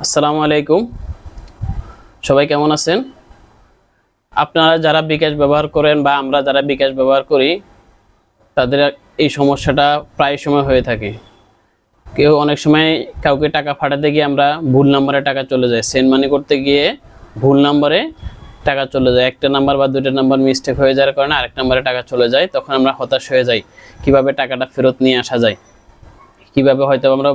আসসালামু আলাইকুম। সবাই কেমন আছেন? আপনারা যারা বিকাশ ব্যবহার করেন বা আমরা যারা বিকাশ ব্যবহার করি তাদের এই সমস্যাটা প্রায় সময় হয়ে থাকে। কেউ অনেক সময় কাউকে টাকা পাঠাতে গিয়ে আমরা ভুল নম্বরে টাকা চলে যায়, সেন্ড মানি করতে গিয়ে ভুল নম্বরে টাকা চলে যায়, একটা নাম্বার বা দুইটা নাম্বার মিস্টেক হয়ে যাওয়ার কারণে আরেক নম্বরে টাকা চলে যায়। তখন আমরা হতাশ হয়ে যাই কিভাবে টাকাটা ফেরত নিয়ে আসা যায়, কিভাবে হয়তো আমরা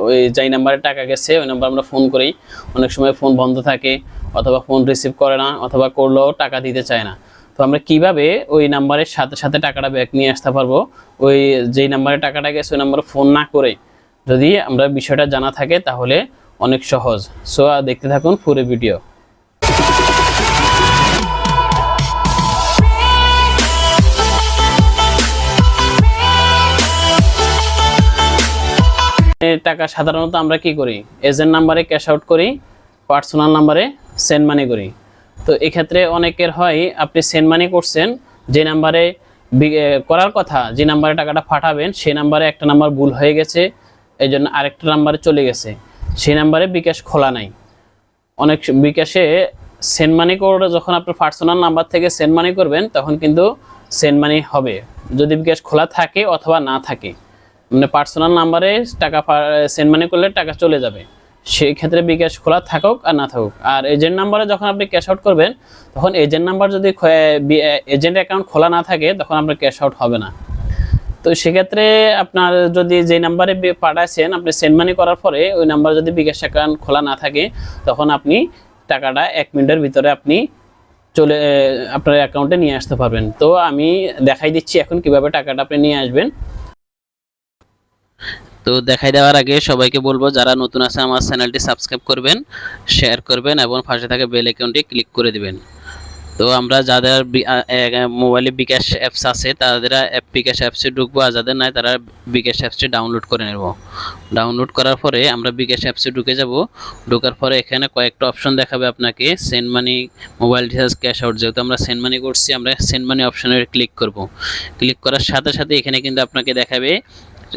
ওই যেই নাম্বারে টাকা গেছে ওই নাম্বার আমরা ফোন করি, অনেক সময় ফোন বন্ধ থাকে অথবা ফোন রিসিভ করে না অথবা করলেও টাকা দিতে চায় না। তো আমরা কিভাবে ওই নাম্বারের সাথে সাথে টাকাটা ব্যাক নিয়ে আসতে পারবো, ওই যেই নাম্বারে টাকাটা গেছে ওই নাম্বারে ফোন না করে যদি আমরা বিষয়টা জানা থাকে তাহলে অনেক সহজ। সো দেখতে থাকুন পুরো ভিডিও। টাকা সাধারণত আমরা কি করি, এজেন্ট নাম্বারে ক্যাশ আউট করি, পার্সোনাল নাম্বারে সেন্ড মানি করি। তো এক্ষেত্রে অনেকের হয় আপনি সেন্ড মানি করছেন, যে নাম্বারে করার কথা, যে নাম্বারে টাকাটা পাঠাবেন সেই নাম্বারে একটা নাম্বার ভুল হয়ে গেছে, এই জন্য আরেকটা নাম্বারে চলে গেছে, সেই নাম্বারে বিকাশ খোলা নাই। অনেক বিকাশে সেন্ড মানি করে যখন আপনি পার্সোনাল নাম্বার থেকে সেন্ড মানি করবেন তখন কিন্তু সেন্ড মানি হবে যদি বিকাশ খোলা থাকে অথবা না থাকে। মানে পার্সোনাল নাম্বারে টাকা সেন্ড মানি করলে টাকা চলে যাবে, সেই ক্ষেত্রে বিকাশ খোলা থাকুক আর না থাকুক। আর এজেন্ট নাম্বারে যখন আপনি ক্যাশ আউট করবেন তখন এজেন্ট নাম্বার যদি এজেন্ট অ্যাকাউন্ট খোলা না থাকে তখন আপনার ক্যাশ আউট হবে না। তো সেক্ষেত্রে আপনার যদি যে নাম্বারে পাঠাচ্ছেন আপনি সেন্ড মানি করার পরে ওই নাম্বার যদি বিকাশ অ্যাকাউন্ট খোলা না থাকে তখন আপনি টাকাটা 1 মিনিটের ভিতরে আপনি আপনার অ্যাকাউন্টে নিয়ে আসতে পারবেন। তো আমি দেখাই দিচ্ছি এখন কিভাবে টাকাটা আপনি নিয়ে আসবেন। তো দেখাই দেওয়ার আগে সবাইকে বলবো যারা নতুন আছে আমার চ্যানেলটি সাবস্ক্রাইব করবেন, শেয়ার করবেন এবং পাশে থাকা বেল আইকনটি ক্লিক করে দিবেন। তো আমরা যাদের মোবাইলে বিকাশ অ্যাপস আছে তাদের বিকাশ অ্যাপসে ঢুকবো, আর যাদের নাই তারা বিকাশ অ্যাপসটি ডাউনলোড করে নেব। ডাউনলোড করার পরে আমরা বিকাশ অ্যাপসে ঢুকে যাব। ঢোকার পরে এখানে কয়েকটা অপশন দেখাবে আপনাকে, send money, mobile recharge, cash out. যেহেতু আমরা সেন্ড মানি করছি আমরা সেন্ড মানি অপশনে ক্লিক করব। ক্লিক করার সাথে সাথে এখানে কিন্তু আপনাকে দেখাবে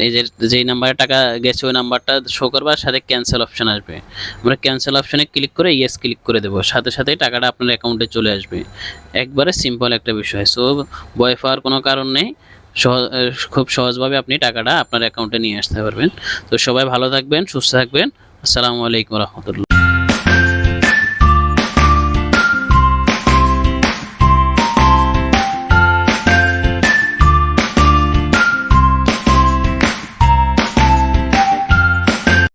এই যেই নাম্বারে টাকা গেছে ওই নাম্বারটা শো করবে, আর সাথে ক্যান্সেল অপশন আসবে। আমরা ক্যান্সেল অপশনে ক্লিক করে ইয়েস ক্লিক করে দেবো, সাথে সাথেই টাকাটা আপনার অ্যাকাউন্টে চলে আসবে। একবারে সিম্পল একটা বিষয়, সো ভয় পাওয়ার কোনো কারণ নেই। খুব সহজভাবে আপনি টাকাটা আপনার অ্যাকাউন্টে নিয়ে আসতে পারবেন। তো সবাই ভালো থাকবেন, সুস্থ থাকবেন। আসসালামু আলাইকুম রহমতুল্লাহ।